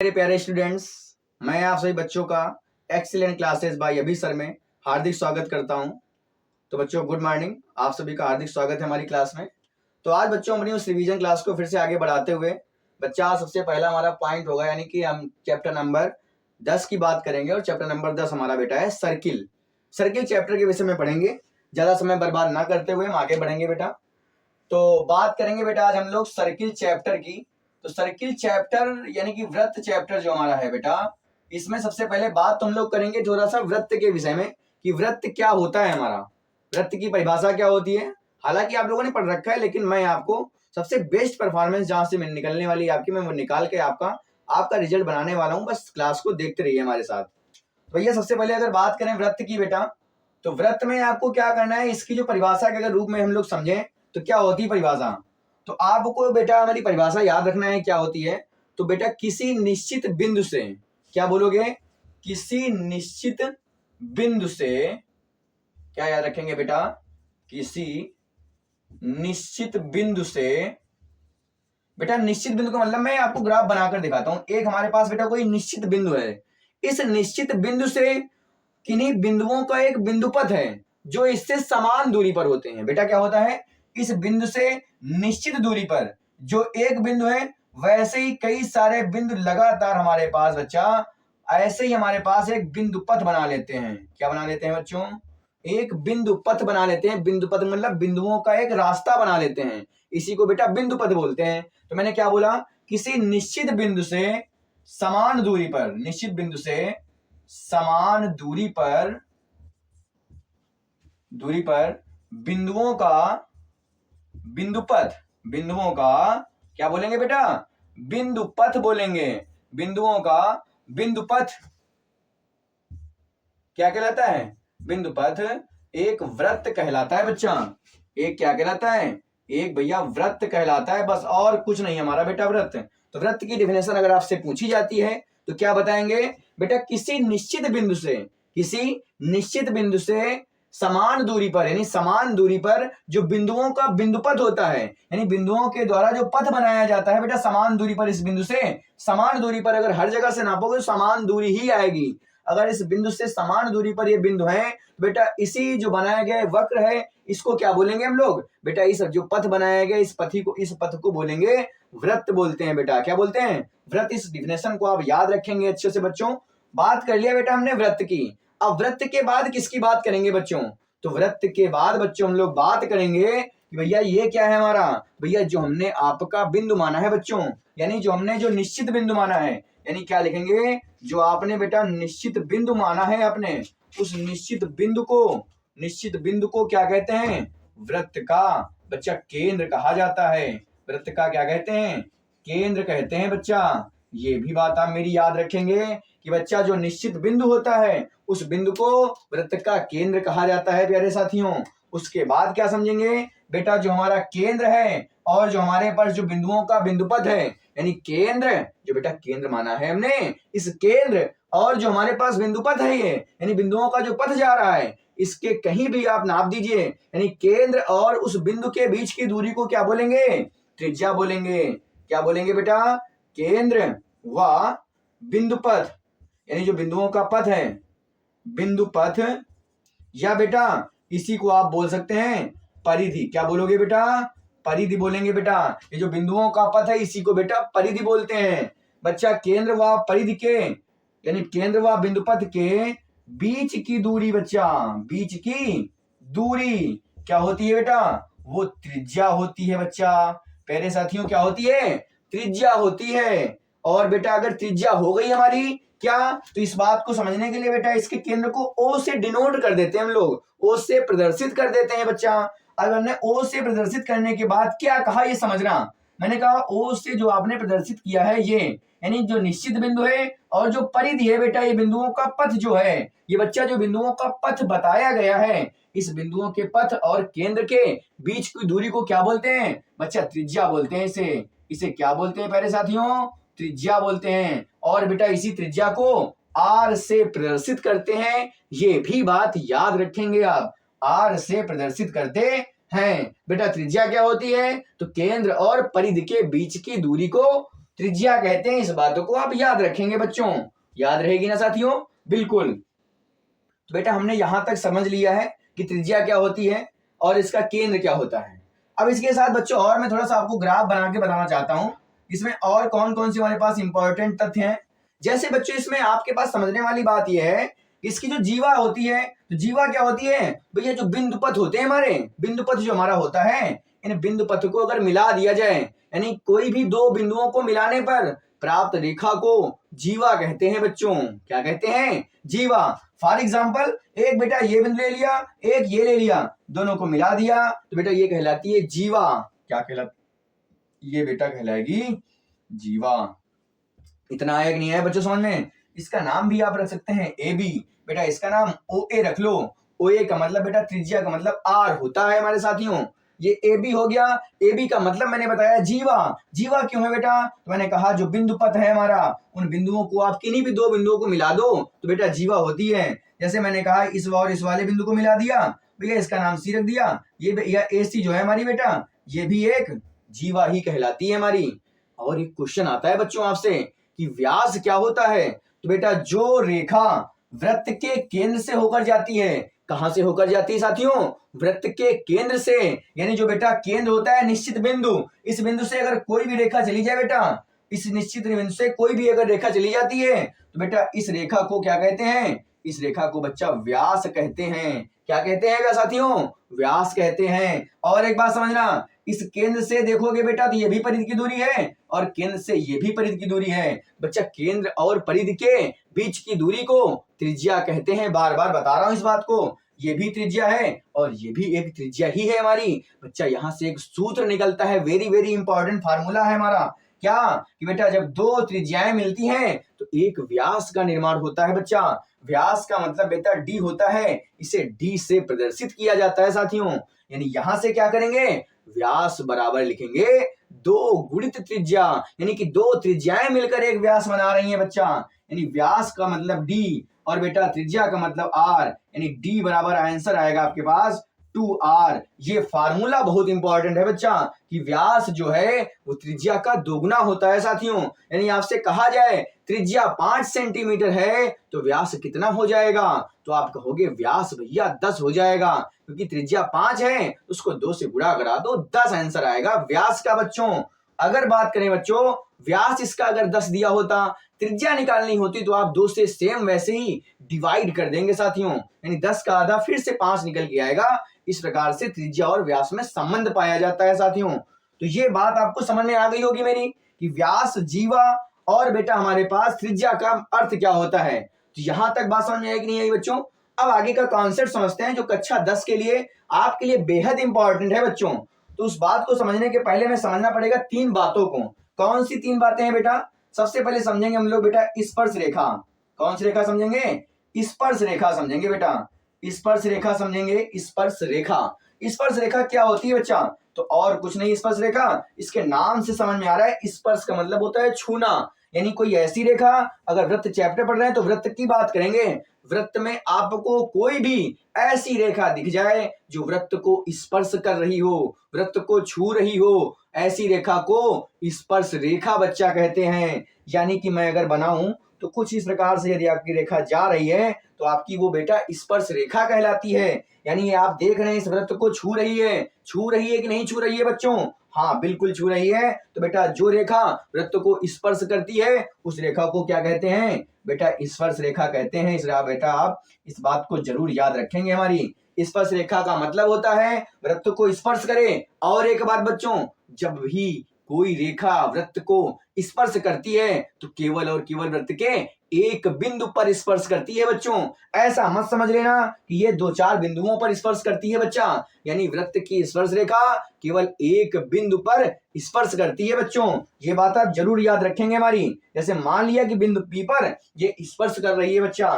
मेरे प्यारे स्टूडेंट्स, मैं आप सभी बच्चों का एक्सीलेंट क्लासेस बाय अभी सर में हार्दिक स्वागत करता हूं। तो बच्चों गुड मॉर्निंग, आप सभी का हार्दिक स्वागत है हमारी क्लास में। तो आज बच्चों हमारी उस रिवीजन क्लास को फिर से आगे बढ़ाते हुए बच्चा सबसे पहला हमारा पॉइंट होगा, यानी कि हम चैप्टर नंबर 10 की बात करेंगे और चैप्टर नंबर 10 हमारा बेटा है सर्किल। सर्किल चैप्टर के विषय में पढ़ेंगे। ज़्यादा समय बर्बाद ना करते हुए हम आगे बढ़ेंगे बेटा। तो बात करेंगे बेटा आज हम लोग सर्किल चैप्टर की। तो सर्किल चैप्टर यानी कि वृत्त चैप्टर जो हमारा है बेटा, इसमें सबसे पहले बात तो हम लोग करेंगे थोड़ा सा वृत्त के विषय में कि वृत्त क्या होता है, हमारा वृत्त की परिभाषा क्या होती है। हालांकि आप लोगों ने पढ़ रखा है, लेकिन मैं आपको सबसे बेस्ट परफॉर्मेंस जहां से निकलने वाली आपकी, मैं वो निकाल के आपका रिजल्ट बनाने वाला हूं। बस क्लास को देखते रहिए हमारे साथ। तो भैया सबसे पहले अगर बात करें वृत्त की बेटा, तो वृत्त में आपको क्या करना है, इसकी जो परिभाषा के अगर रूप में हम लोग समझें तो क्या होती है परिभाषा। तो आपको बेटा हमारी परिभाषा याद रखना है क्या होती है। तो बेटा किसी निश्चित बिंदु से, क्या बोलोगे, किसी निश्चित बिंदु से, क्या याद रखेंगे बेटा, किसी निश्चित बिंदु से। बेटा निश्चित बिंदु का मतलब मैं आपको ग्राफ बनाकर दिखाता हूं। एक हमारे पास बेटा कोई निश्चित बिंदु है, इस निश्चित बिंदु से किन्हीं बिंदुओं का एक बिंदुपथ है जो इससे समान दूरी पर होते हैं। बेटा क्या होता है, इस बिंदु से निश्चित दूरी पर जो एक बिंदु है, वैसे ही कई सारे बिंदु लगातार हमारे पास बच्चा ऐसे ही हमारे पास एक बिंदु पथ बना लेते हैं। क्या बना लेते हैं बच्चों, एक बिंदु पथ बना लेते हैं। बिंदु पथ मतलब बिंदुओं का एक रास्ता बना लेते हैं, इसी को बेटा बिंदु पथ बोलते हैं। तो मैंने क्या बोला, किसी निश्चित बिंदु से समान दूरी पर, निश्चित बिंदु से समान दूरी पर बिंदुओं का बिंदुपथ, बिंदुओं का क्या बोलेंगे बेटा, बिंदुपथ बोलेंगे। बिंदुओं का बिंदुपथ क्या कहलाता है, बिंदुपथ एक वृत्त कहलाता है बच्चा। एक क्या कहलाता है, एक भैया वृत्त कहलाता है, बस और कुछ नहीं हमारा बेटा वृत्त। तो वृत्त की डेफिनेशन अगर आपसे पूछी जाती है तो क्या बताएंगे बेटा, किसी निश्चित बिंदु से, किसी निश्चित बिंदु से समान दूरी पर, यानी समान दूरी पर जो बिंदुओं का बिंदुपथ होता है, यानी बिंदुओं के द्वारा जो पथ बनाया जाता है बेटा समान दूरी पर, इस बिंदु से समान दूरी पर अगर हर जगह से नापोगे तो समान दूरी ही आएगी। अगर इस बिंदु से समान दूरी पर ये बिंदु है, बेटा इसी जो बनाया गया वक्र है, इसको क्या बोलेंगे हम लोग बेटा, इस जो पथ बनाया गया इस पथ को बोलेंगे वृत्त बोलते हैं बेटा। क्या बोलते हैं, वृत्त। इस डिफिनेशन को आप याद रखेंगे अच्छे से बच्चों। बात कर लिया बेटा हमने वृत्त की। अब वृत्त के बाद किसकी बात करेंगे बच्चों, तो वृत्त के बाद बच्चों हम लोग बात करेंगे कि भैया ये क्या है हमारा, भैया जो हमने आपका बिंदु माना है बच्चों, यानी जो हमने जो निश्चित बिंदु माना है, यानी क्या लिखेंगे, जो आपने बेटा निश्चित बिंदु माना है अपने, उस निश्चित बिंदु को क्या कहते हैं, वृत्त का बच्चा केंद्र कहा जाता है। वृत्त का क्या कहते हैं, केंद्र कहते हैं बच्चा। ये भी बात आप मेरी याद रखेंगे कि बच्चा जो निश्चित बिंदु होता है उस बिंदु को वृत्त का केंद्र कहा जाता है प्यारे साथियों। उसके बाद क्या समझेंगे बेटा, जो हमारा केंद्र है और जो हमारे पास जो बिंदुओं का बिंदुपथ है, यानी केंद्र, जो बेटा केंद्र माना है हमने, इस केंद्र और जो हमारे पास बिंदुपथ है ये, यानी बिंदुओं का जो पथ जा रहा है, इसके कहीं भी आप नाप दीजिए, यानी केंद्र और उस बिंदु के बीच की दूरी को क्या बोलेंगे, त्रिज्या बोलेंगे। क्या बोलेंगे बेटा, केंद्र व बिंदुपथ, यानी जो बिंदुओं का पथ है, बिंदुपथ, या बेटा इसी को आप बोल सकते हैं परिधि। क्या बोलोगे बेटा, परिधि बोलेंगे बेटा। ये जो बिंदुओं का पथ है इसी को बेटा परिधि बोलते हैं बच्चा। केंद्र व परिधि के, यानी केंद्र व बिंदुपथ के बीच की दूरी बच्चा, बीच की दूरी क्या होती है बेटा, वो त्रिज्या होती है बच्चा। प्यारे साथियों क्या होती है, त्रिज्या होती है। और बेटा अगर त्रिज्या हो गई हमारी क्या, तो इस बात को समझने के लिए बेटा इसके केंद्र को ओ से डिनोट कर देते हैं हम लोग, ओ से प्रदर्शित कर देते हैं बच्चा। अब हमने ओ से प्रदर्शित करने के बाद क्या कहा ये समझना, मैंने कहा ओ से जो आपने प्रदर्शित किया है ये, यानी जो निश्चित बिंदु है और जो परिधि है बेटा, ये बिंदुओं का पथ जो है, ये बच्चा जो बिंदुओं का पथ बताया गया है, इस बिंदुओं के पथ और केंद्र के बीच की दूरी को क्या बोलते हैं बच्चा, त्रिज्या बोलते हैं इसे। इसे क्या बोलते हैं प्यारे साथियों, त्रिज्या बोलते हैं। और बेटा इसी त्रिज्या को आर से प्रदर्शित करते हैं, ये भी बात याद रखेंगे आप, आर से प्रदर्शित करते हैं। बेटा त्रिज्या क्या होती है, तो केंद्र और परिधि के बीच की दूरी को त्रिज्या कहते हैं। इस बातों को आप याद रखेंगे बच्चों, याद रहेगी ना साथियों? बिल्कुल। तो बेटा हमने यहां तक समझ लिया है कि त्रिज्या क्या होती है और इसका केंद्र क्या होता है। अब इसके साथ बच्चों और मैं थोड़ा सा आपको ग्राफ बना के बताना चाहता हूं, इसमें और कौन कौन से हमारे पास इंपॉर्टेंट तथ्य हैं। जैसे बच्चों इसमें आपके पास समझने वाली बात यह है, इसकी जो जीवा होती है, तो जीवा क्या होती है भैया? जो बिंदु पथ होते हैं हमारे, बिंदु पथ जो हमारा होता है, इन बिंदु पथ को अगर मिला दिया जाए, यानी कोई भी दो बिंदुओं को मिलाने पर प्राप्त रेखा को जीवा कहते हैं बच्चों। क्या कहते हैं? जीवा। फॉर एग्जाम्पल एक बेटा ये बिंदु ले लिया, एक ये ले लिया, दोनों को मिला दिया तो बेटा ये कहलाती है जीवा। क्या कहलाती? ये बेटा कहलाएगी जीवा। इतना आया कि नहीं आया बच्चों समझ में? इसका नाम भी आप रख सकते हैं ए बी। बेटा इसका नाम ओ ए रख लो। ओ ए का मतलब बेटा त्रिज्या का मतलब आर होता है हमारे साथियों। ये ए बी हो गया। ए बी का मतलब मैंने बताया जीवा। जीवा क्यों है बेटा? तो मैंने कहा जो बिंदु पथ है हमारा, उन बिंदुओं को आप किन्हीं भी दो बिंदुओं को मिला दो तो बेटा जीवा होती है। जैसे मैंने कहा इस और इस वाले बिंदु को मिला दिया, भैया इसका नाम सी रख दिया। ये ए सी जो है हमारी बेटा, ये भी एक जीवा ही कहलाती है हमारी। और एक क्वेश्चन आता है बच्चों आपसे कि व्यास क्या होता है? तो बेटा जो रेखा वृत्त के केंद्र से होकर जाती है, कहां से होकर जाती है साथियों? वृत्त के केंद्र से। यानी जो बेटा केंद्र होता है निश्चित बिंदु, इस बिंदु से अगर कोई भी रेखा चली जाए बेटा, इस निश्चित बिंदु से कोई भी अगर रेखा चली जाती है तो बेटा इस रेखा को क्या कहते हैं? इस रेखा को बच्चा व्यास कहते हैं। क्या कहते हैं साथियों? व्यास कहते हैं। और एक बात समझना, इस केंद्र से देखोगे बेटा तो ये भी परिधि की दूरी है और केंद्र से ये भी परिधि की दूरी है। बच्चा केंद्र और परिधि के बीच की दूरी को त्रिज्या कहते हैं। बार बार बता रहा हूं इस बात को, ये भी त्रिज्या है और ये भी एक त्रिज्या ही है हमारी। बच्चा यहां से एक सूत्र निकलता है, वेरी वेरी इंपॉर्टेंट फार्मूला है हमारा। क्या? कि बेटा जब दो त्रिज्याएं मिलती हैं तो एक व्यास का निर्माण होता है बच्चा। व्यास का मतलब बेटा डी होता है, इसे डी से प्रदर्शित किया जाता है साथियों। यानी यहां से क्या करेंगे? व्यास बराबर लिखेंगे दो गुणित त्रिज्या, यानी कि दो त्रिज्याएं मिलकर एक व्यास बना रही हैं बच्चा। यानी व्यास का मतलब डी और बेटा त्रिज्या का मतलब आर, यानी डी बराबर आंसर आएगा आपके पास 2r। ये फार्मूला बहुत इंपॉर्टेंट है बच्चा कि व्यास जो है वो त्रिज्या का दोगुना होता है साथियों। यानी आपसे कहा जाए त्रिज्या 5 सेंटीमीटर है तो व्यास कितना हो जाएगा? तो आप कहोगे व्यास भैया 10 हो जाएगा, क्योंकि त्रिज्या 5 है, उसको 2 से गुणा करा दो, 10 आंसर आएगा व्यास का बच्चों। अगर बात करें बच्चों व्यास इसका अगर 10 दिया होता, त्रिज्या निकालनी होती तो आप 2 से सेम वैसे ही डिवाइड कर देंगे साथियों। यानी 10 का आधा फिर से 5 निकल के आएगा। इस प्रकार से त्रिज्या और व्यास में संबंध पाया जाता है साथियों। तो ये बात आपको समझ में आ गई होगी मेरी कि व्यास जीवा और बेटा हमारे पास त्रिज्या का अर्थ क्या होता है। तो यहां तक बात समझ में आई कि नहीं आई बच्चों? अब आगे का कॉन्सेप्ट समझते हैं जो कक्षा 10 के लिए आपके लिए बेहद इंपॉर्टेंट है बच्चों। तो उस बात को समझने के पहले में समझना पड़ेगा 3 बातों को। कौन सी 3 बातें हैं बेटा? सबसे पहले समझेंगे हम लोग बेटा स्पर्श रेखा। कौन सी रेखा समझेंगे? स्पर्श रेखा समझेंगे बेटा। स्पर्श रेखा समझेंगे। स्पर्श रेखा, स्पर्श रेखा क्या होती है बच्चा? तो और कुछ नहीं, स्पर्श रेखा इसके नाम से समझ में आ रहा है। स्पर्श का मतलब होता है छूना, यानी कोई ऐसी रेखा, अगर वृत्त चैप्टर पढ़ रहे हैं तो वृत्त की बात करेंगे। वृत्त में आपको कोई भी ऐसी रेखा दिख जाए जो वृत्त को स्पर्श कर रही हो, वृत्त को छू रही हो, ऐसी रेखा को स्पर्श रेखा बच्चा कहते हैं। यानी कि मैं अगर बनाऊं तो कुछ इस प्रकार से यदि आपकी रेखा जा रही है तो आपकी वो बेटा स्पर्श रेखा कहलाती है। यानी ये आप देख रहे हैं इस वृत्त को छू रही है कि नहीं छू रही है बच्चों? हाँ बिल्कुल छू रही है। तो बेटा जो रेखा वृत्त को स्पर्श करती है उस रेखा को क्या कहते हैं? बेटा स्पर्श रेखा कहते हैं। इसलिए बेटा आप इस बात को जरूर याद रखेंगे। हमारी स्पर्श रेखा का मतलब होता है वृत्त को स्पर्श करे। और एक बात बच्चों, जब भी कोई रेखा वृत्त को स्पर्श करती है तो केवल और केवल वृत्त के एक बिंदु पर स्पर्श करती है बच्चों। ऐसा मत समझ लेना कि ये 2-4 बिंदुओं पर स्पर्श करती है बच्चा। यानी वृत्त की स्पर्श रेखा केवल एक बिंदु पर स्पर्श करती है बच्चों। ये बात आप जरूर याद रखेंगे हमारी। जैसे मान लिया कि बिंदु P पर ये स्पर्श कर रही है बच्चा।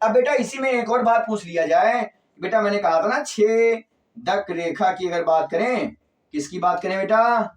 अब बेटा इसी में एक और बात पूछ लिया जाए, बेटा मैंने कहा था ना छेदक रेखा की अगर बात करें, किसकी बात करें बेटा?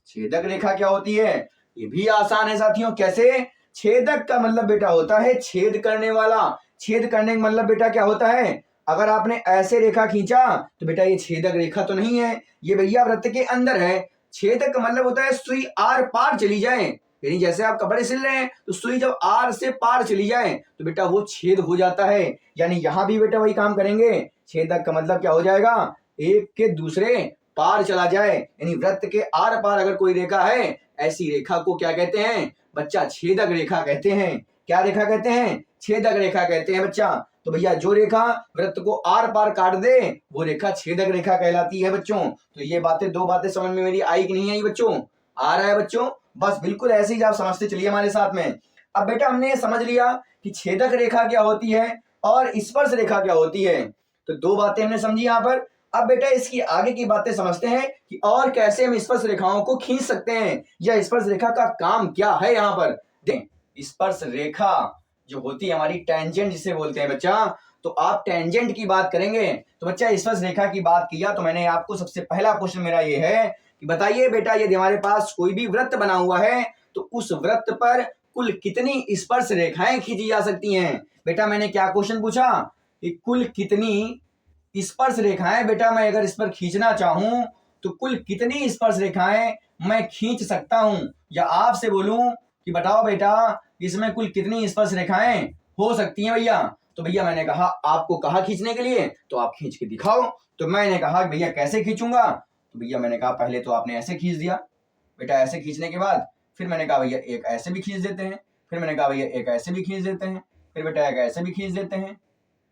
छेदक रेखा क्या होती है? ये भी आसान है साथियों। कैसे? छेदक का मतलब बेटा होता है छेद करने वाला। छेद करने का मतलब बेटा क्या होता है? अगर आपने ऐसे रेखा खींचा तो बेटा ये छेदक रेखा तो नहीं है, ये भैया वृत्त के अंदर है। छेदक का मतलब होता है सुई आर पार चली जाए। यानी जैसे आप कपड़े सिल रहे हैं तो सुई जब आर से पार चली जाए तो बेटा वो छेद हो जाता है। यानी यहां भी बेटा वही काम करेंगे, छेदक का मतलब क्या हो जाएगा, एक के दूसरे पार चला जाए। यानी वृत्त के आर पार अगर कोई रेखा है, ऐसी रेखा को क्या कहते हैं बच्चा, छेदक रेखा कहते हैं। क्या रेखा कहते हैं, छेदक रेखा कहते हैं बच्चा। तो भैया जो रेखा वृत्त को आर पार काट दे वो रेखा छेदक रेखा कहलाती है बच्चों। तो ये बातें, दो बातें समझ में मेरी आई कि नहीं आई बच्चों, आ रहा है बच्चों, बस बिल्कुल ऐसे ही आप समझते चलिए हमारे साथ में। अब बेटा हमने ये समझ लिया कि छेदक रेखा क्या होती है और स्पर्श रेखा क्या होती है, तो दो बातें हमने समझी यहाँ पर। अब बेटा इसकी आगे की बातें समझते हैं कि और कैसे हम स्पर्श रेखाओं को खींच सकते हैं, या स्पर्श रेखा का काम क्या है। यहाँ पर देखें, स्पर्श रेखा जो होती है हमारी, टेंजेंट जिसे बोलते हैं बच्चा, तो आप टेंजेंट की बात करेंगे तो बच्चा स्पर्श रेखा की बात किया तो मैंने आपको सबसे पहला क्वेश्चन मेरा ये है कि बताइए बेटा यदि हमारे पास कोई भी वृत्त बना हुआ है तो उस वृत्त पर कुल कितनी स्पर्श रेखाएं खींची जा सकती हैं। बेटा मैंने क्या क्वेश्चन पूछा कि कुल कितनी स्पर्श रेखाएं बेटा मैं अगर इस पर खींचना चाहूं तो कुल कितनी स्पर्श रेखाएं मैं खींच सकता हूं, या आपसे बोलूं कि बताओ बेटा इसमें कुल कितनी स्पर्श रेखाएं हो सकती हैं भैया। तो भैया मैंने कहा, आपको कहा खींचने के लिए तो आप खींच के दिखाओ। तो मैंने कहा भैया कैसे खींचूंगा, तो भैया मैंने कहा पहले तो आपने ऐसे खींच दिया बेटा, ऐसे खींचने के बाद फिर मैंने कहा भैया एक ऐसे भी खींच देते हैं, फिर मैंने कहा भैया एक ऐसे भी खींच देते हैं, फिर बेटा एक ऐसे भी खींच देते हैं।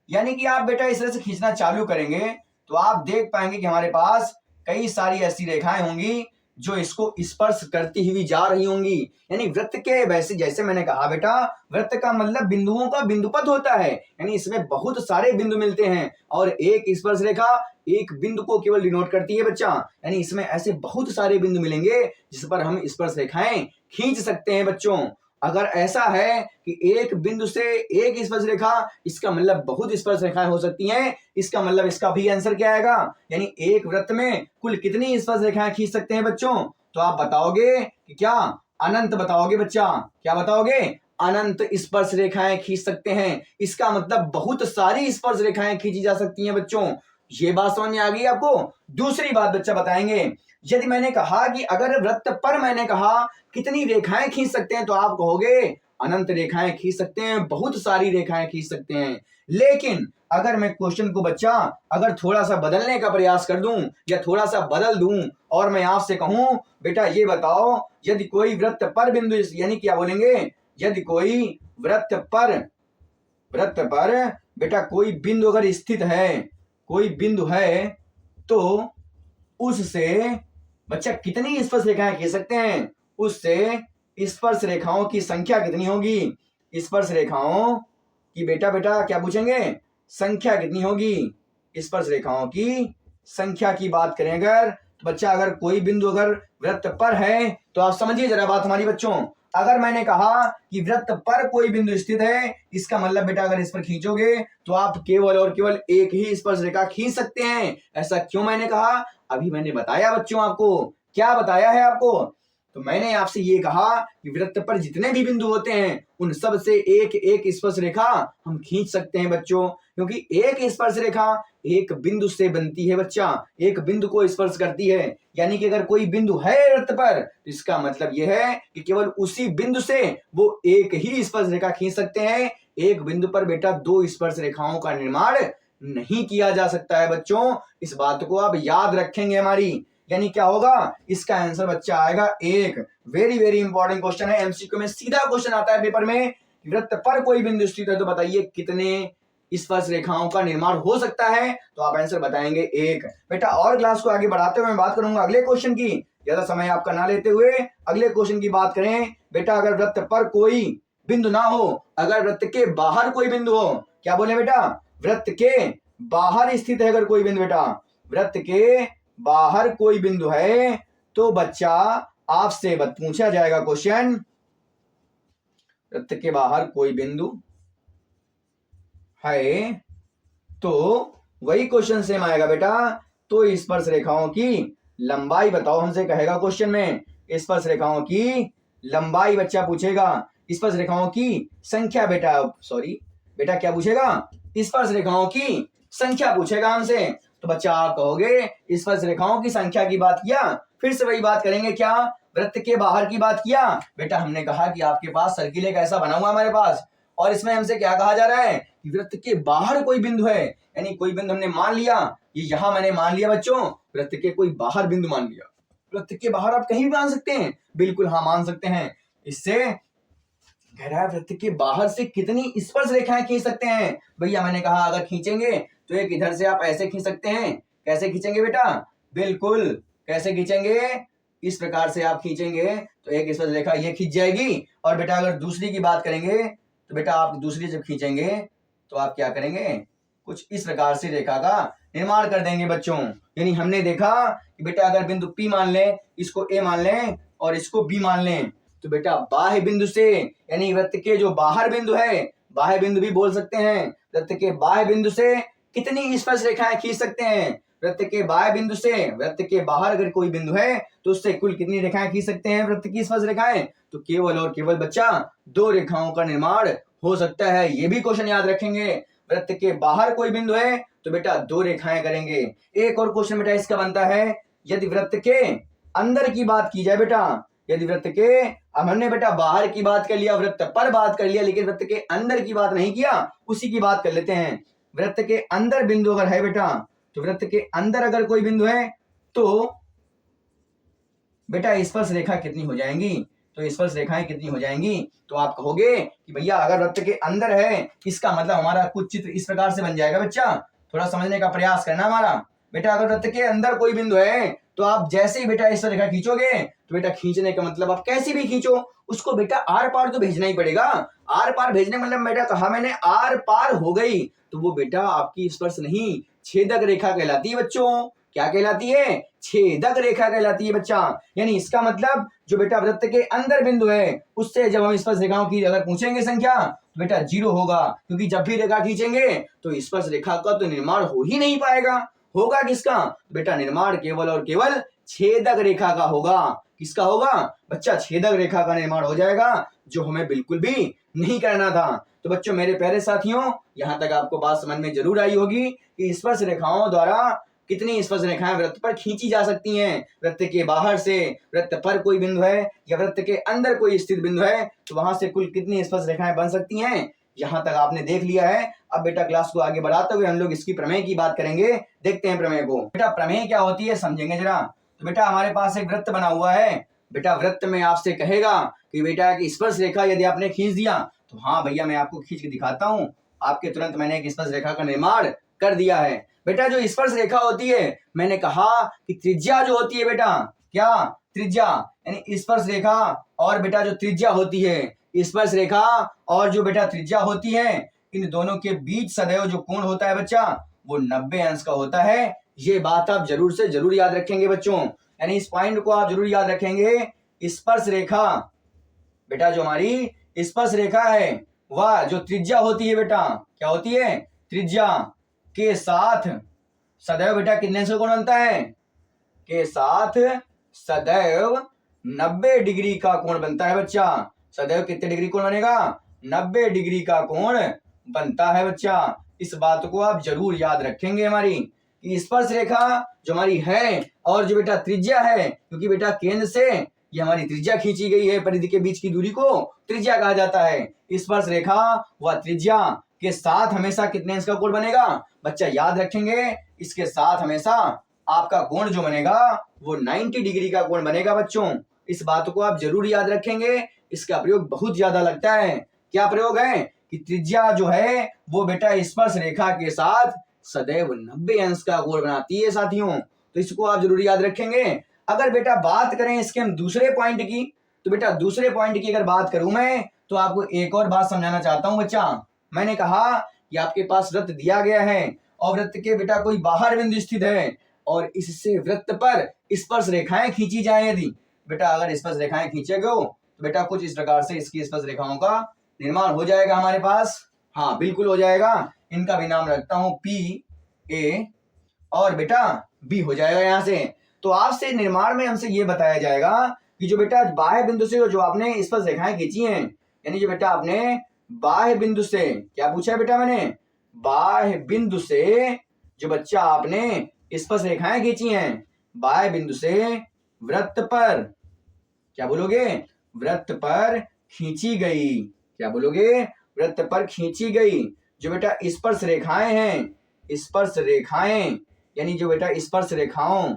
यानी कि आप बेटा इस तरह से खींचना चालू करेंगे तो आप देख पाएंगे कि हमारे पास कई सारी ऐसी रेखाएं होंगी जो इसको स्पर्श करती हुई जा रही होंगी। यानी वृत्त के, वैसे जैसे मैंने कहा बेटा वृत्त का मतलब बिंदुओं का बिंदुपथ होता है, यानी इसमें बहुत सारे बिंदु मिलते हैं और एक स्पर्श रेखा एक बिंदु को केवल डिनोट करती है बच्चा। यानी इसमें ऐसे बहुत सारे बिंदु मिलेंगे जिस पर हम स्पर्श रेखाएं खींच सकते हैं बच्चों। अगर ऐसा है कि एक बिंदु से एक स्पर्श रेखा, इसका मतलब बहुत स्पर्श रेखाएं हो सकती हैं, इसका मतलब इसका भी आंसर क्या आएगा, यानी एक वृत्त में कुल कितनी स्पर्श रेखाएं खींच सकते हैं बच्चों। तो आप बताओगे कि क्या, अनंत बताओगे बच्चा, क्या बताओगे, अनंत स्पर्श रेखाएं खींच सकते हैं। इसका मतलब बहुत सारी स्पर्श रेखाएं खींची जा सकती हैं बच्चों। ये बात समझ में आ गई आपको। दूसरी बात बच्चा बताएंगे, यदि मैंने कहा कि अगर वृत्त पर मैंने कहा कितनी रेखाएं खींच सकते हैं तो आप कहोगे अनंत रेखाएं खींच सकते हैं, बहुत सारी रेखाएं खींच सकते हैं। लेकिन अगर मैं क्वेश्चन को बच्चा अगर थोड़ा सा बदलने का प्रयास कर दूं या थोड़ा सा बदल दूं और मैं आपसे कहूं बेटा ये बताओ यदि कोई वृत्त पर बिंदु, यानी क्या बोलेंगे, यदि कोई वृत्त पर बेटा कोई बिंदु अगर स्थित है, कोई बिंदु है तो उससे बच्चा कितनी स्पर्श रेखाएं खींच सकते हैं, उससे स्पर्श रेखाओं की संख्या कितनी होगी, स्पर्श रेखाओं की बेटा क्या पूछेंगे, संख्या कितनी होगी। स्पर्श रेखाओं की संख्या की बात करें अगर तो बच्चा अगर कोई बिंदु अगर वृत्त पर है तो आप समझिए जरा बात हमारी बच्चों। अगर मैंने कहा कि वृत्त पर कोई बिंदु स्थित है, इसका मतलब बेटा अगर इस पर खींचोगे तो आप केवल और केवल एक ही स्पर्श रेखा खींच सकते हैं। ऐसा क्यों मैंने कहा, अभी मैंने बताया बच्चों आपको, क्या बताया है आपको, तो मैंने आपसे ये कहा कि वृत्त पर जितने भी बिंदु होते हैं उन सब से एक एक स्पर्श रेखा हम खींच सकते हैं बच्चों, क्योंकि एक स्पर्श रेखा एक बिंदु से बनती है बच्चा, एक बिंदु को स्पर्श करती है। यानी कि अगर कोई बिंदु है वृत्त पर तो इसका मतलब यह है कि केवल उसी बिंदु से वो एक ही स्पर्श रेखा खींच सकते हैं। एक बिंदु पर बेटा दो स्पर्श रेखाओं का निर्माण नहीं किया जा सकता है बच्चों, इस बात को आप याद रखेंगे हमारी। यानी क्या होगा, इसका आंसर बच्चा आएगा एक। वेरी वेरी इंपॉर्टेंट क्वेश्चन है, एमसीक्यू में सीधा क्वेश्चन आता है पेपर में, वृत्त पर कोई बिंदु स्थित है तो बताइए कितने स्पर्श रेखाओं का निर्माण हो सकता है, तो आप आंसर बताएंगे एक। बेटा और क्लास को आगे बढ़ाते हुए मैं बात करूंगा अगले क्वेश्चन की, ज्यादा समय आपका ना लेते हुए अगले क्वेश्चन की बात करें। बेटा अगर वृत्त पर कोई बिंदु ना हो, अगर वृत्त के बाहर कोई बिंदु हो, क्या बोले बेटा, वृत्त के बाहर स्थित है अगर कोई बिंदु, बेटा वृत्त के बाहर कोई बिंदु है तो बच्चा आपसे पूछा जाएगा क्वेश्चन, वृत्त के बाहर कोई बिंदु है तो वही क्वेश्चन सेम आएगा बेटा, तो स्पर्श रेखाओं की लंबाई बताओ हमसे कहेगा क्वेश्चन में, स्पर्श रेखाओं की लंबाई बच्चा पूछेगा, स्पर्श रेखाओं की संख्या बेटा, सॉरी बेटा क्या पूछेगा, स्पर्श रेखाओं की संख्या पूछेगा हमसे। तो बच्चा आप कहोगे स्पर्श रेखाओं की संख्या की बात किया। फिर से वही बात करेंगे, क्या वृत्त के बाहर की बात किया। बेटा हमने कहा कि आपके पास सर्किल एक ऐसा बना हुआ हमारे पास, और इसमें हमसे क्या कहा जा रहा है कि वृत्त के बाहर कोई बिंदु है, यानी कोई बिंदु हमने मान लिया, ये यहां मैंने मान लिया बच्चों, वृत्त के कोई बाहर बिंदु मान लिया। वृत्त के बाहर आप कहीं भी मान सकते हैं, बिल्कुल हाँ मान सकते हैं। इससे कह रहा है वृत्त के बाहर से कितनी स्पर्श रेखाएं खींच सकते हैं। भैया मैंने कहा अगर खींचेंगे तो एक इधर से आप ऐसे खींच सकते हैं। कैसे खींचेंगे बेटा, बिल्कुल कैसे खींचेंगे, इस प्रकार से आप खींचेंगे तो एक स्पर्श रेखा ये खींच जाएगी। और बेटा अगर दूसरी की बात करेंगे तो बेटा आप दूसरी जब खींचेंगे तो आप क्या करेंगे, कुछ इस प्रकार से रेखा का निर्माण कर देंगे बच्चों। यानी हमने देखा कि बेटा अगर बिंदु P मान लें, इसको A मान लें और इसको B मान लें, तो बेटा बाह्य बिंदु से, यानी वृत्त के जो बाहर बिंदु है, बाह्य बिंदु भी बोल सकते हैं, वृत्त के बाह्य बिंदु से कितनी स्पर्श रेखाएं खींच सकते हैं। वृत्त के बाह्य बिंदु से वृत्त के बाहर अगर कोई बिंदु है तो उससे कुल कितनी रेखाएं खींच सकते हैं वृत्त की स्पर्श रेखाएं, तो केवल और केवल बच्चा 2 रेखाओं का निर्माण हो सकता है। ये भी क्वेश्चन याद रखेंगे, वृत्त के बाहर कोई बिंदु है तो बेटा 2 रेखाएं करेंगे। एक और क्वेश्चन बेटा इसका बनता है, यदि वृत्त के अंदर की बात की जाए बेटा, यदि वृत्त के, अब हमने बेटा बाहर की बात कर लिया, वृत्त पर बात कर लिया, लेकिन वृत्त के अंदर की बात नहीं किया, उसी की बात कर लेते हैं। वृत्त के अंदर बिंदु अगर है बेटा, तो वृत्त के अंदर अगर कोई बिंदु है तो बेटा स्पर्श रेखा कितनी हो जाएंगी, तो स्पर्श रेखाएं कितनी हो जाएंगी, तो आप कहोगे कि भैया अगर वृत्त के अंदर है, इसका मतलब हमारा कुछ चित्र इस प्रकार से बन जाएगा। बच्चा थोड़ा समझने का प्रयास करना हमारा। बेटा अगर वृत्त के अंदर कोई बिंदु है तो आप जैसे ही बेटा इस रेखा खींचोगे तो बेटा खींचने का मतलब आप कैसे भी खींचो उसको बेटा आर पार तो भेजना ही पड़ेगा। आर पार भेजने का मतलब बेटा कहा मैंने आर पार हो गई तो वो बेटा आपकी स्पर्श नहीं छेदक रेखा कहलाती है बच्चों। क्या कहलाती है, छेदक रेखा कहलाती है बच्चा। यानी इसका मतलब जो बेटा वृत्त के अंदर बिंदु है उससे जब हम स्पर्श रेखाओं की अगर पूछेंगे संख्या तो बेटा 0 होगा, क्योंकि जब भी रेखा खींचेंगे तो स्पर्श रेखा का तो निर्माण हो ही नहीं पाएगा। होगा किसका, बेटा निर्माण केवल और केवल छेदक रेखा का होगा। किसका होगा बच्चा, छेदक रेखा का निर्माण हो जाएगा, जो हमें बिल्कुल भी नहीं करना था। तो बच्चों मेरे प्यारे साथियों, यहां तक आपको बात समझ में जरूर आई होगी कि स्पर्श रेखाओं द्वारा कितनी स्पर्श रेखाएं वृत्त पर खींची जा सकती हैं। वृत्त के बाहर से वृत्त पर कोई बिंदु है या वृत्त के अंदर कोई स्थित बिंदु है तो वहां से कुल कितनी स्पर्श रेखाएं बन सकती हैं, यहां तक आपने देख लिया है। अब बेटा क्लास को आगे बढ़ाते हुए हम लोग इसकी प्रमेय की बात करेंगे। देखते हैं प्रमेय को। बेटा प्रमेय क्या होती है समझेंगे जरा। तो बेटा हमारे पास एक वृत्त बना हुआ है। बेटा वृत्त में आपसे कहेगा कि बेटा की स्पर्श रेखा यदि आपने खींच दिया तो हाँ भैया मैं आपको खींच के दिखाता हूँ, आपके तुरंत मैंने एक स्पर्श रेखा का निर्माण कर दिया है। बेटा जो स्पर्श रेखा होती है, मैंने कहा कि त्रिज्या जो होती है बेटा, क्या त्रिज्या, यानी स्पर्श रेखा और बेटा जो त्रिज्या होती है, स्पर्श रेखा और जो बेटा त्रिज्या होती है, इन दोनों के बीच सदैव जो कोण होता है बच्चा वो 90 अंश का होता है। ये बात आप जरूर से जरूर याद रखेंगे बच्चों, यानी इस पॉइंट को आप जरूर याद रखेंगे। स्पर्श रेखा बेटा जो हमारी स्पर्श रेखा है वह जो त्रिज्या होती है बेटा, क्या होती है, त्रिज्या के साथ सदैव बेटा कितने से कोण बनता है, के साथ सदैव 90 डिग्री का कोण बनता है बच्चा। सदैव कितने डिग्री कोण बनेगा, 90 डिग्री का कोण बनता है बच्चा। इस बात को आप जरूर याद रखेंगे हमारी कि स्पर्श रेखा जो हमारी है और जो बेटा त्रिज्या है, क्योंकि बेटा केंद्र से ये हमारी त्रिज्या खींची गई है, परिधि के बीच की दूरी को त्रिज्या कहा जाता है। स्पर्श रेखा व त्रिज्या के साथ हमेशा कितने अंश का कोण बनेगा बच्चा, याद रखेंगे इसके साथ हमेशा आपका कोण जो बनेगा वो 90 डिग्री का कोण बनेगा बच्चों। इस बात को आप जरूर याद रखेंगे, इसका प्रयोग बहुत ज्यादा लगता है। क्या प्रयोग है कि त्रिज्या जो है वो बेटा स्पर्श रेखा के साथ सदैव 90 अंश का कोण बनाती है साथियों, तो इसको आप जरूर याद रखेंगे। अगर बेटा बात करें इसके हम दूसरे पॉइंट की, तो बेटा दूसरे पॉइंट की अगर बात करूं मैं तो आपको एक और बात समझाना चाहता हूं बच्चा। मैंने कहा कि आपके पास वृत्त दिया गया है और वृत्त के बेटा कोई बाहर बिंदु स्थित है और इससे वृत्त पर स्पर्श रेखाएं खींची जाए। यदि बेटा अगर स्पर्श रेखाएं खींचेगे तो बेटा कुछ इस प्रकार से इसकी स्पर्श रेखाओं का निर्माण हो जाएगा हमारे पास। हाँ बिल्कुल हो जाएगा। इनका भी नाम रखता हूं P, A और बेटा B हो जाएगा यहाँ से। तो आपसे निर्माण में हमसे ये बताया जाएगा कि जो बेटा बाह्य बिंदु से जो आपने स्पर्श रेखाएं खींची हैं, यानी जो बेटा आपने बाह्य बिंदु से, क्या पूछा है बेटा मैंने, बाह्य बिंदु से जो बच्चा आपने स्पर्श रेखाएं खींची हैं बाह्य बिंदु से वृत्त पर, क्या बोलोगे, वृत्त पर खींची गई, क्या बोलोगे, वृत्त पर खींची गई। जो बेटा स्पर्श रेखाएं हैं, स्पर्श रेखाएं यानी जो बेटा स्पर्श रेखाओं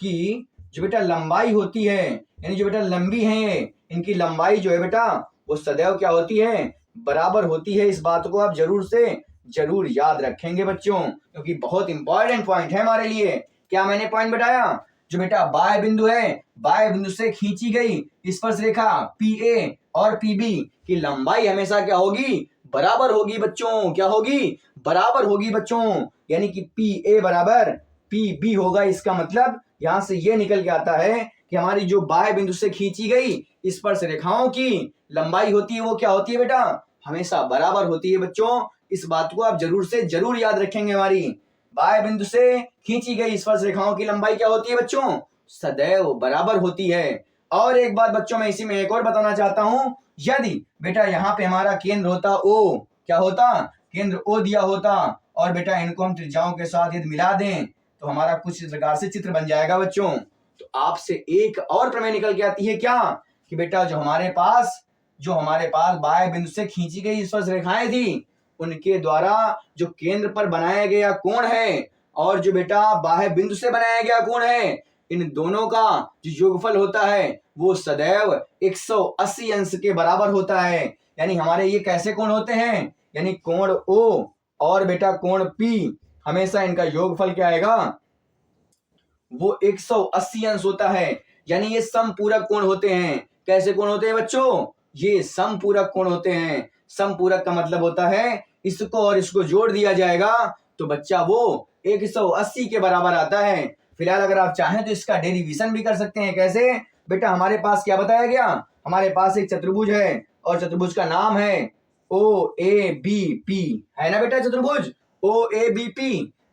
की जो बेटा लंबाई होती है, यानी जो बेटा लंबी है, इनकी लंबाई जो है बेटा वो सदैव क्या होती है, बराबर होती है। इस बात को आप जरूर से जरूर याद रखेंगे बच्चों, क्योंकि बहुत इंपॉर्टेंट पॉइंट है हमारे लिए। क्या मैंने पॉइंट बताया, जो बेटा बाह्य बिंदु है, बाह्य बिंदु से खींची गई स्पर्श रेखा PA और PB की लंबाई हमेशा क्या होगी, बराबर होगी बच्चों, क्या होगी, बराबर होगी बच्चों। यानी कि PA बराबर PB होगा। इसका मतलब यहां से ये निकल के आता है कि हमारी जो बाह्य बिंदु से खींची गई स्पर्श रेखाओं की लंबाई होती है वो क्या होती है बेटा, हमेशा बराबर होती है बच्चों। इस बात को आप जरूर से जरूर याद रखेंगे। हमारी बाह्य बिंदु से खींची गई स्पर्श रेखाओं की लंबाई क्या होती है बच्चों, सदैव बराबर होती है। और एक बात बच्चों मैं इसी में एक और बताना चाहता हूं, यदि बेटा यहाँ पे हमारा केंद्र होता O, क्या होता, केंद्र O दिया होता, और बेटा इनको हम त्रिज्याओं के साथ यदि मिला दें तो हमारा कुछ इस प्रकार से चित्र बन जाएगा बच्चों। तो आपसे एक और प्रमेय निकल के आती है क्या, कि बेटा जो हमारे पास बाह्य बिंदु से खींची गई स्पर्श रेखाएं थी, उनके द्वारा जो केंद्र पर बनाया गया कोण है और जो बेटा बाह्य बिंदु से बनाया गया कोण है, इन दोनों का जो योगफल होता है वो सदैव 180 अंश के बराबर होता है। यानी हमारे ये कैसे कोण होते हैं, यानी कोण O और बेटा कोण P, हमेशा इनका योगफल क्या आएगा, वो 180 अंश होता है। यानी ये समपूरक कोण होते हैं। कैसे कोण होते हैं बच्चों, ये समपूरक कोण होते हैं। समपूरक का मतलब होता है इसको और इसको जोड़ दिया जाएगा तो बच्चा वो 180 के बराबर आता है। फिलहाल अगर आप चाहें तो इसका डेरिवेशन भी कर सकते हैं। कैसे बेटा, हमारे पास क्या बताया गया, हमारे पास एक चतुर्भुज है और चतुर्भुज का नाम है OABP, है ना बेटा, चतुर्भुज OABP,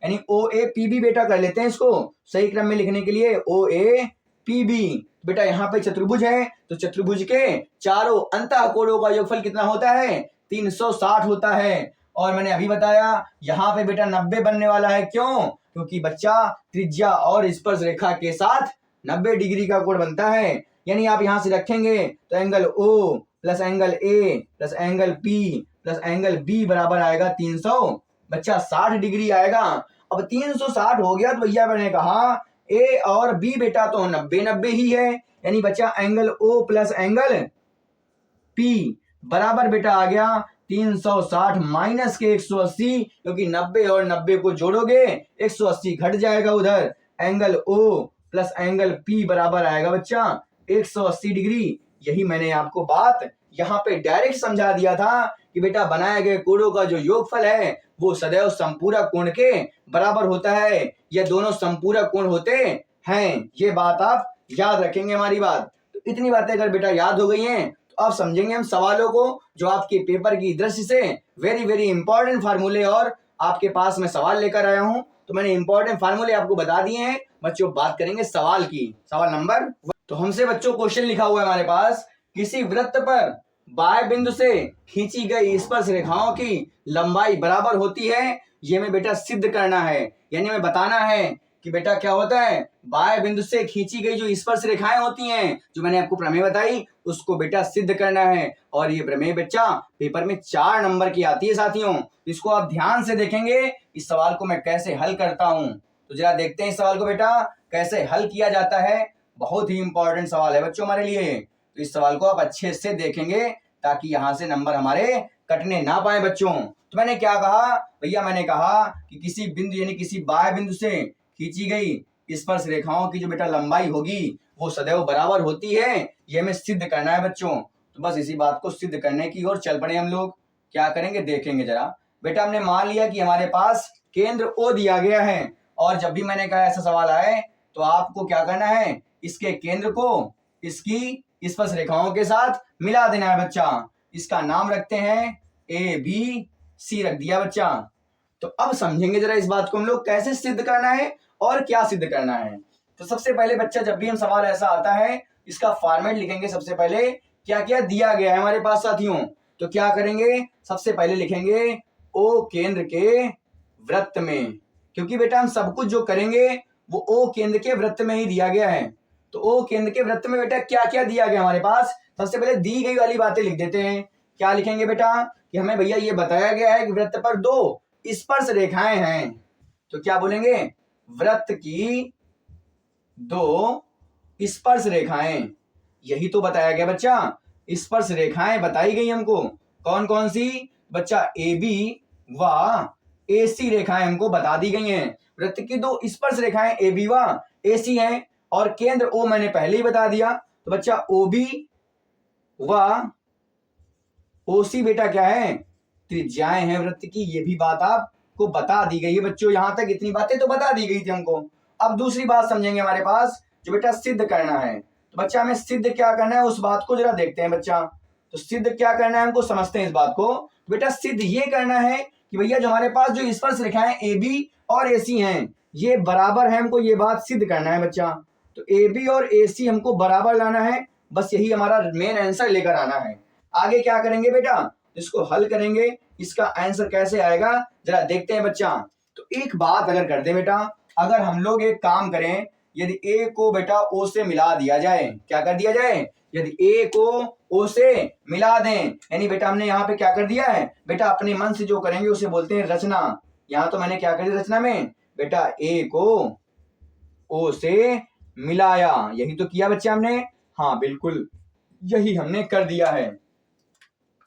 यानी OAPB बेटा कर लेते हैं इसको सही क्रम में लिखने के लिए, OAPB। बेटा यहाँ पे चतुर्भुज है तो चतुर्भुज के चारों अंतः कोणों का योगफल कितना होता है, 360 होता है। और मैंने अभी बताया यहाँ पे बेटा 90 बनने वाला है। क्यों, क्योंकि बच्चा त्रिज्या और स्पर्श रेखा के साथ 90 डिग्री का कोण बनता है। यानी आप यहाँ से रखेंगे तो angle O plus angle A plus angle P plus angle B बराबर आएगा 300 बच्चा 60 डिग्री आएगा। अब 360 हो गया तो भैया मैंने कहा A और B बेटा तो 90-90 ही है। यानी बच्चा angle O plus angle P बराबर बेटा आ गया 360 माइनस के 180, क्योंकि 90 और 90 को जोड़ोगे 180 घट जाएगा उधर। Angle O plus angle P बराबर आएगा बच्चा 180 डिग्री। यही मैंने आपको बात यहाँ पे डायरेक्ट समझा दिया था कि बेटा बनाए गए कोणों का जो योगफल है वो सदैव समपूरक कोण के बराबर होता है। ये दोनों समपूरक कोण होते हैं। ये बात आप याद रखेंगे हमारी बात। तो इतनी बातें अगर बेटा याद हो गई हैं तो आप समझेंगे हम सवालों को जो आपके पेपर की दृष्टि से वेरी वेरी इंपॉर्टेंट फार्मूले और आपके पास मैं सवाल लेकर आया हूं। तो मैंने इंपॉर्टेंट फार्मूले आपको बता दिए हैं बच्चों। बात करेंगे सवाल की। सवाल नंबर, तो हमसे बच्चों क्वेश्चन लिखा हुआ है हमारे पास, किसी वृत्त पर बाह्य बिंदु से खींची गई स्पर्श रेखाओं की लंबाई बराबर होती है। ये हमें बेटा सिद्ध करना है, यानी हमें बताना है कि बेटा क्या होता है, बाह्य बिंदु से खींची गई जो स्पर्श रेखाएं होती हैं, जो मैंने आपको प्रमेय बताई, उसको बेटा सिद्ध करना है। और ये प्रमेय बच्चा पेपर में 4 नंबर की आती है साथियों। इसको आप ध्यान से देखेंगे इस सवाल को मैं कैसे हल करता हूं। तो जरा देखते हैं इस सवाल को बेटा कैसे हल किया जाता है। बहुत ही इंपॉर्टेंट सवाल है बच्चों हमारे लिए। तो इस सवाल को आप अच्छे से देखेंगे ताकि यहां से नंबर हमारे कटने ना पाए बच्चों। तो मैंने क्या कहा भैया, मैंने कहा कि किसी बिंदु यानी किसी बाह्य बिंदु से खींची गई स्पर्श रेखाओं की जो बेटा लंबाई होगी वो सदैव बराबर होती है। ये हमें सिद्ध करना है बच्चों। तो बस इसी बात को सिद्ध करने की ओर चल पड़े हम लोग। क्या करेंगे देखेंगे जरा। बेटा हमने मान लिया कि हमारे पास केंद्र O दिया गया है और जब भी मैंने कहा ऐसा सवाल आए तो आपको क्या करना है, इसके केंद्र को इसकी स्पर्श रेखाओं के साथ मिला देना है बच्चा। इसका नाम रखते हैं ABC रख दिया बच्चा। तो अब समझेंगे जरा इस बात को हम लोग कैसे सिद्ध करना है और क्या सिद्ध करना है। तो सबसे पहले बच्चा जब भी हम सवाल ऐसा आता है इसका फॉर्मेट लिखेंगे। सबसे पहले क्या क्या दिया गया है हमारे पास साथियों, तो क्या करेंगे सबसे पहले लिखेंगे O केंद्र के वृत्त में, क्योंकि बेटा हम सब कुछ जो करेंगे वो ओ केंद्र के वृत्त में ही दिया गया है। तो ओ केंद्र के वृत्त में बेटा क्या क्या दिया गया हमारे पास, सबसे पहले दी गई वाली बातें लिख देते हैं। क्या लिखेंगे बेटा कि हमें भैया ये बताया गया है कि वृत्त पर 2 स्पर्श रेखाएं हैं। तो क्या बोलेंगे, वृत्त की 2 स्पर्श रेखाएं, यही तो बताया गया बच्चा। स्पर्श रेखाएं बताई गई हमको, कौन कौन सी बच्चा, ए बी व ए सी रेखाएं हमको बता दी गई हैं। वृत्त की 2 स्पर्श रेखाएं ए बी व ए सी हैं और केंद्र ओ मैंने पहले ही बता दिया। तो बच्चा ओ बी व ओ सी बेटा क्या है, त्रिज्याएं हैं वृत्त की, ये भी बात आपको बता दी गई है बच्चों। यहां तक इतनी बातें तो बता दी गई थी हमको। अब दूसरी बात समझेंगे हमारे पास, जो बेटा सिद्ध करना है। तो बच्चा हमें सिद्ध क्या करना है उस बात को जरा देखते हैं बच्चा। तो सिद्ध क्या करना है हमको समझते हैं इस बात को। तो बेटा सिद्ध ये करना है कि भैया जो हमारे पास जो स्पर्श रेखाएं ए बी और ए सी हैं ये बराबर है, हमको ये बात सिद्ध करना है बच्चा। तो ए बी और ए सी हमको बराबर लाना है, बस यही हमारा मेन आंसर लेकर आना है। आगे क्या करेंगे बेटा, इसको हल करेंगे, इसका आंसर कैसे आएगा जरा देखते हैं बच्चा। तो एक बात अगर कर दे बेटा, अगर हम लोग एक काम करें, यदि ए को बेटा ओ से मिला दिया जाए, क्या कर दिया जाए, यदि ए को ओ से मिला दें, यानी बेटा हमने यहाँ पे क्या कर दिया है बेटा, अपने मन से जो करेंगे उसे बोलते हैं रचना। यहाँ तो मैंने क्या कर दिया रचना में बेटा, ए को ओ से मिलाया, यही तो किया बच्चा हमने। हाँ बिल्कुल यही हमने कर दिया है।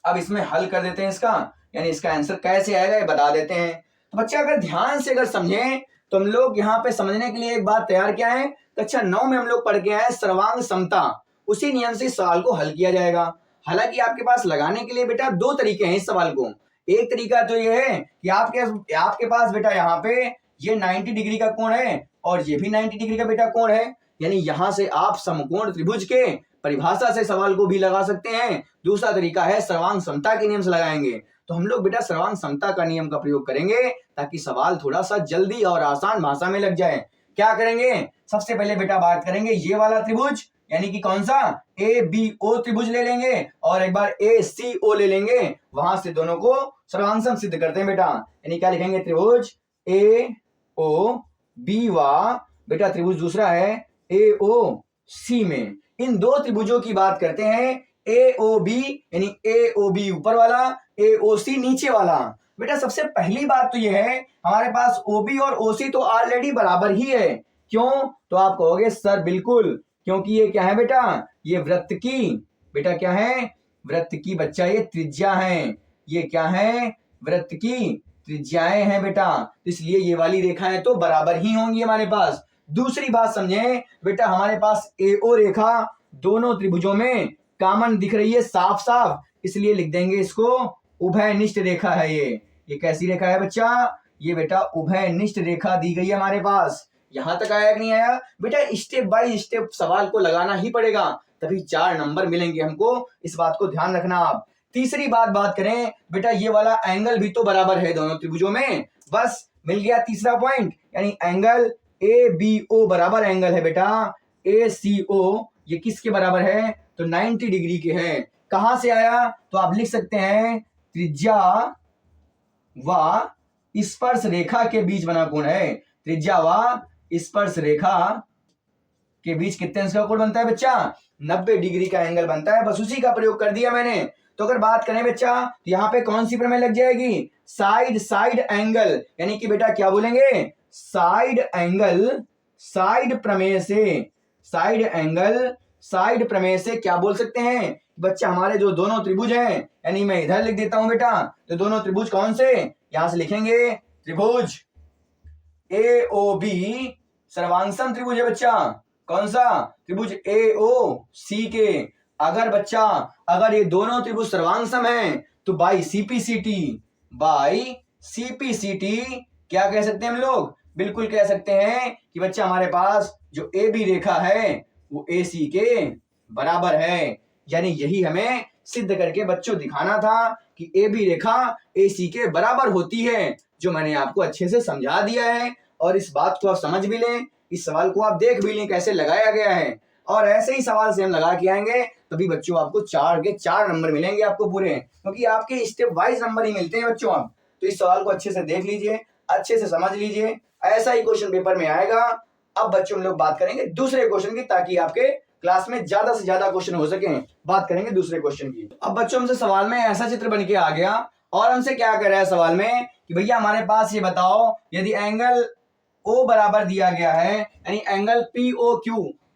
अब इसमें हल कर देते हैं इसका, यानी इसका आंसर कैसे आएगा ये बता देते हैं। तो बच्चे अगर ध्यान से अगर समझें तो हम लोग यहाँ पे समझने के लिए एक बात तैयार किया है। कक्षा 9 में हम लोग पढ़ के आए सर्वांग समता, उसी नियम से इस सवाल को हल किया जाएगा। हालांकि आपके पास लगाने के लिए बेटा 2 तरीके हैं इस सवाल को। एक तरीका तो ये है कि आपके पास बेटा यहाँ पे ये 90 डिग्री का कोण है और ये भी 90 डिग्री का बेटा कोण है, यानी यहां से आप समकोण त्रिभुज के परिभाषा से सवाल को भी लगा सकते हैं। दूसरा तरीका है सर्वांग समता के नियम से लगाएंगे। तो हम लोग बेटा सर्वांग समता का नियम का प्रयोग करेंगे ताकि सवाल थोड़ा सा जल्दी और आसान भाषा में लग जाए। क्या करेंगे, सबसे पहले बेटा बात करेंगे ये वाला त्रिभुज, यानी कि कौन सा, ए बी ओ त्रिभुज ले लेंगे और एक बार ए सी ओ ले लेंगे, वहां से दोनों को सर्वांग सिद्ध करते हैं बेटा। यानी क्या लिखेंगे, त्रिभुज ए ओ बी व बेटा त्रिभुज दूसरा है ए ओ सी में, इन 2 त्रिभुजों की बात करते हैं। ए ओ बी यानी ए ओ बी ऊपर वाला, ए ओ सी नीचे वाला। बेटा सबसे पहली बात तो यह है हमारे पास ओ बी और ओ सी तो ऑलरेडी बराबर ही है। क्यों, तो आप कहोगे सर बिल्कुल, क्योंकि ये क्या है बेटा, ये वृत्त की बेटा क्या है, वृत्त की बच्चा ये त्रिज्या है। ये क्या है, वृत्त की त्रिज्याएं हैं बेटा, इसलिए ये वाली रेखाएं तो बराबर ही होंगी हमारे पास। दूसरी बात समझें बेटा, हमारे पास एओ रेखा दोनों त्रिभुजों में कॉमन दिख रही है साफ साफ, इसलिए लिख देंगे इसको उभयनिष्ठ रेखा है। ये कैसी रेखा है बच्चा, ये बेटा उभयनिष्ठ रेखा दी गई है हमारे पास। यहां तक आया कि नहीं आया बेटा, स्टेप बाय स्टेप सवाल को लगाना ही पड़ेगा तभी 4 नंबर मिलेंगे हमको, इस बात को ध्यान रखना आप। तीसरी बात करें बेटा, ये वाला एंगल भी तो बराबर है दोनों त्रिभुजों में, बस मिल गया तीसरा पॉइंट, यानी एंगल ए बी ओ बराबर एंगल है बेटा ए सी ओ, ये किसके बराबर है, तो 90 डिग्री के है। कहां से आया, तो आप लिख सकते हैं त्रिज्या व स्पर्श रेखा के बीच बना कोण है। त्रिज्या व स्पर्श रेखा के बीच कितने अंश का कोण बनता है बच्चा, 90 डिग्री का एंगल बनता है, बस उसी का प्रयोग कर दिया मैंने। तो अगर बात करें बच्चा तो यहाँ पे कौन सी प्रमेय लग जाएगी, साइड एंगल, यानी कि बेटा क्या बोलेंगे, साइड एंगल, साइड प्रमेय से क्या बोल सकते हैं बच्चा, हमारे जो दोनों त्रिभुज हैं, यानी मैं इधर लिख देता हूं बेटा, तो दोनों त्रिभुज कौन से, यहां से लिखेंगे त्रिभुज ए ओ बी सर्वांगसम त्रिभुज है बच्चा, कौन सा, त्रिभुज ए ओ सी के। अगर ये दोनों त्रिभुज सर्वांगसम हैं तो बाई सीपीसीटी क्या कह सकते हैं हम लोग, बिल्कुल कह सकते हैं कि बच्चा हमारे पास जो ए बी रेखा है वो ए सी के बराबर है। यानी यही हमें सिद्ध करके बच्चों दिखाना था कि ए बी रेखा ए सी के बराबर होती है, जो मैंने आपको अच्छे से समझा दिया है। और इस बात को आप समझ भी लें, इस सवाल को आप देख भी लें कैसे लगाया गया है, और ऐसे ही सवाल से हम लगा के आएंगे तभी बच्चों आपको 4 के 4 नंबर मिलेंगे आपको पूरे, क्योंकि आपके स्टेप वाइज नंबर ही मिलते हैं बच्चों। आप तो इस सवाल को अच्छे से देख लीजिए, अच्छे से समझ लीजिए, ऐसा ही क्वेश्चन पेपर में आएगा। अब बच्चों हम लोग बात करेंगे दूसरे क्वेश्चन की, ताकि आपके क्लास में ज्यादा से ज्यादा क्वेश्चन हो सके। बात करेंगे दूसरे क्वेश्चन की। अब बच्चों हमसे सवाल में ऐसा चित्र बन के आ गया और हमसे क्या कर रहा है सवाल में कि भैया हमारे पास ये बताओ, यदि एंगल O बराबर दिया गया है, यानी एंगल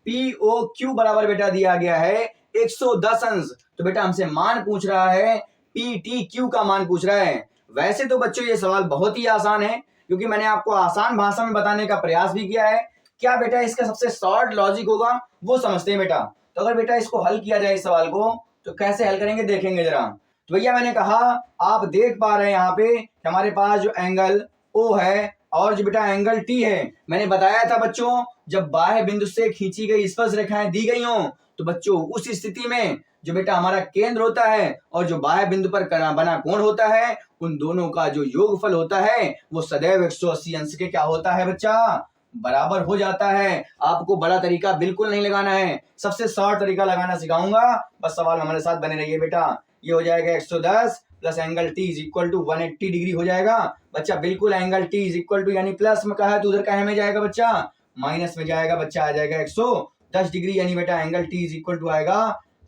POQ बराबर बेटा दिया गया है 110 अंश, तो बेटा हमसे मान पूछ रहा है PTQ का मान पूछ रहा है। वैसे तो बच्चों ये सवाल बहुत ही आसान है, क्योंकि मैंने आपको आसान भाषा में बताने का प्रयास भी किया है। क्या बेटा इसका सबसे शॉर्ट लॉजिक होगा वो समझते हैं बेटा। तो अगर बेटा इसको हल किया जाए इस सवाल को, तो कैसे हल करेंगे देखेंगे जरा। तो भैया मैंने कहा, आप देख पा रहे हैं यहाँ पे हमारे पास जो एंगल O है और जो बेटा एंगल T है, मैंने बताया था बच्चों, जब बाह्य बिंदु से खींची गई स्पर्श रेखाएं दी गई हों, तो बच्चों उस स्थिति में जो बेटा हमारा केंद्र होता है और जो बाह्य बिंदु पर बना कोण होता है, उन दोनों का जो योगफल होता है वो सदैव 180 अंश के क्या होता है बच्चा, बराबर हो जाता है। आपको बड़ा तरीका बिल्कुल नहीं लगाना है, सबसे शॉर्ट तरीका लगाना सिखाऊंगा, बस सवाल में हमारे साथ बने रहिए बेटा। ये हो जाएगा 110 plus angle T is equal to 180 degree हो जाएगा बच्चा। बिल्कुल angle T is equal to, यानी प्लस में कहा है तो उधर कहे में जाएगा बच्चा, माइनस में जाएगा बच्चा, आ जाएगा 110 डिग्री, यानी बेटा angle T is equal to आएगा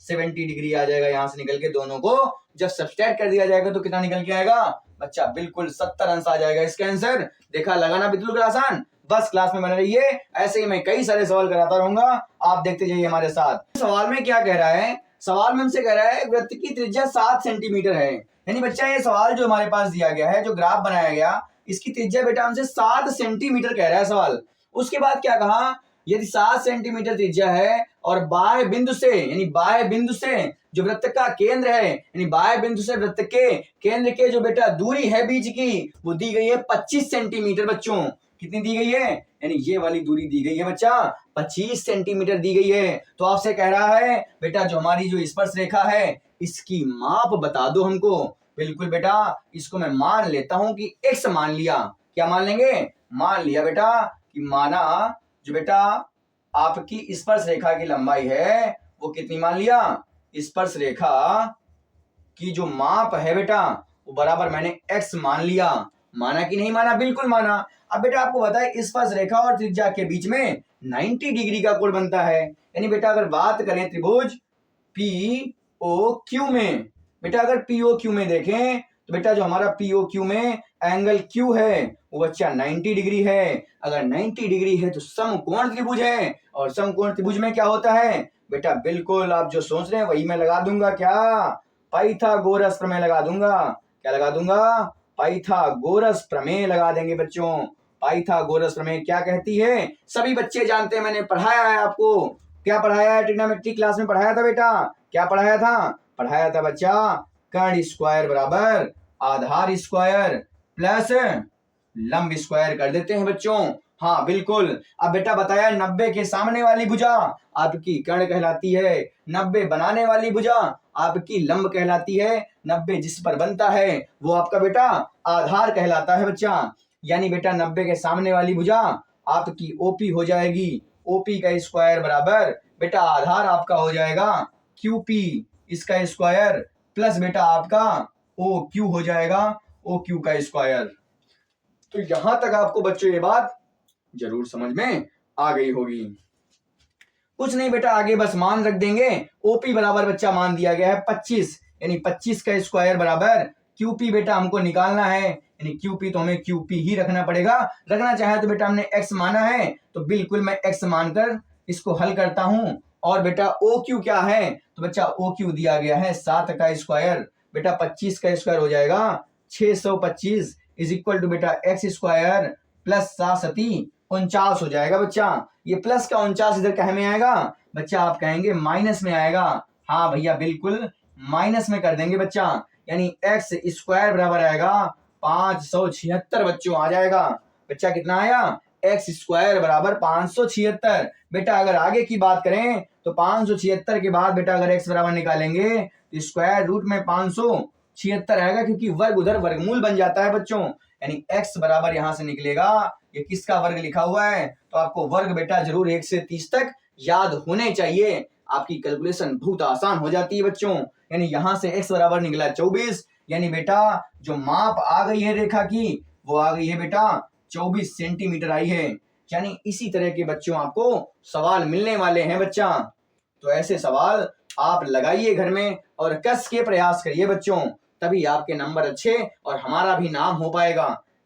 70 डिग्री आ जाएगा। यहाँ से निकल के दोनों को जब सब्सट्रैक्ट कर दिया जाएगा तो कितना निकल के आएगा बच्चा, बिल्कुल 70 अंश आ जाएगा इसका आंसर। देखा, लगाना बिल्कुल आसान। बस क्लास में बने रहिए, ऐसे ही मैं कई सारे सवाल कराता रहूंगा, आप देखते जाइए हमारे साथ। सवाल में क्या कह रहा है, सवाल में हमसे कह रहा है वृत्त की त्रिज्या 7 सेंटीमीटर है, यानी बच्चा ये सवाल जो हमारे पास दिया गया है, जो ग्राफ बनाया गया, इसकी त्रिज्या बेटा हमसे 7 सेंटीमीटर कह रहा है सवाल। उसके बाद क्या कहा, यदि 7 सेंटीमीटर त्रिज्या है और बाह्य बिंदु से, यानी बाह्य बिंदु से जो वृत्त का केंद्र है, यानी बाह्य बिंदु से वृत्त के केंद्र के जो बेटा दूरी है बीच की, वो दी गई है 25 सेंटीमीटर बच्चों। कितनी दी गई है, यानी ये वाली दूरी दी गई है बच्चा 25 सेंटीमीटर दी गई है। तो आपसे कह रहा है बेटा जो हमारी जो स्पर्श रेखा है इसकी माप बता दो हमको। बिल्कुल बेटा, इसको मैं मान लेता हूं कि x मान लिया। क्या मान लेंगे, मान लिया बेटा कि माना जो बेटा आपकी स्पर्श रेखा की लंबाई है वो कितनी मान लिया, स्पर्श रेखा की जो माप है बेटा वो बराबर मैंने x मान लिया। माना कि नहीं माना, बिल्कुल माना। अब बेटा आपको बताए स्पर्श रेखा और त्रिज्या के बीच में 90 डिग्री का कोण बनता है, यानी बेटा अगर बात करें त्रिभुज POQ में, बेटा अगर POQ में देखें तो बेटा जो हमारा POQ में एंगल Q है वो बच्चा 90 डिग्री है। अगर 90 डिग्री है तो समकोण त्रिभुज है, और समकोण त्रिभुज में क्या होता है बेटा, बिल्कुल आप जो सोच रहे हैं वही मैं लगा दूंगा। क्या, पाइथागोरस प्रमेय लगा दूंगा। क्या लगा दूंगा, पाइथागोरस प्रमेय लगा देंगे बच्चों। पाइथागोरस प्रमेय क्या कहती है, सभी बच्चे जानते हैं, मैंने पढ़ाया है आपको। क्या पढ़ाया है, ट्रिग्नोमेट्री क्लास में पढ़ाया था बेटा। क्या पढ़ाया था, पढ़ाया था बच्चा कर्ण स्क्वायर बराबर आधार स्क्वायर प्लस लंब स्क्वायर कर देते हैं बच्चों। हाँ बिल्कुल। अब बेटा बताया 90 के सामने वाली भुजा आपकी कर्ण कहलाती है, 90 बनाने वाली भुजा आपकी लंब कहलाती है, 90 जिस पर बनता है वो आपका बेटा आधार कहलाता है बच्चा। यानी बेटा 90 के सामने वाली भुजा आपकी OP हो जाएगी, OP का स्क्वायर बराबर बेटा आधार आपका हो जाएगा QP इसका स्क्वायर प्लस बेटा आपका OQ हो जाएगा OQ का स्क्वायर। तो यहां तक आपको बच्चों ये बात जरूर समझ में आ गई होगी। कुछ नहीं बेटा, आगे बस मान रख देंगे। OP बराबर बच्चा मान दिया गया है 25, यानी 25 का स्क्वायर बराबर QP बेटा हमको निकालना है, यानी QP तो हमें QP ही रखना पड़ेगा। रखना चाहे तो बेटा हमने x माना है तो बिल्कुल मैं x मानकर इसको हल करता हूं। और बेटा OQ क्या है, तो बच्चा OQ दिया गया है 7 का स्क्वायर, बेटा 25 का स्क्वायर हो जाएगा 625 इज इक्वल टू बेटा x स्क्वायर प्लस 7 49 हो जाएगा बच्चा। ये प्लस का 49 इधर कहे में आएगा बच्चा, आप कहेंगे माइनस में आएगा। हाँ भैया बिल्कुल माइनस में कर देंगे बच्चा, यानी x स्क्वायर बराबर आएगा 576 बच्चों आ जाएगा। बच्चा कितना आया, x स्क्वायर बराबर 576। बेटा अगर आगे की बात करें तो 576 के बाद बेटा अगर x बराबर निकालेंगे तो स्क्वायर रूट में 576 आएगा, क्योंकि वर्ग उधर वर्गमूल बन जाता है बच्चों। यानी x बराबर यहां से निकलेगा, ये किसका वर्ग लिखा हुआ है, तो आपको वर्ग बेटा जरूर 1 से 30 तक याद होने चाहिए, आपकी कैलकुलेशन बहुत आसान हो जाती है बच्चों। यानी यहां से x बराबर निकला 24, यानी बेटा जो माप आ गई है रेखा की वो आ गई है बेटा 24 सेंटीमीटर आई है। यानी इसी तरह के बच्चों आपको सवाल मिलने वाले हैं बच्चा। तो ऐसे सवाल आप लगाइए घर में और कस के प्रयास करिए बच्चों, तभी आपके नंबर अच्छे और हमारा भी नाम हो पाएगा।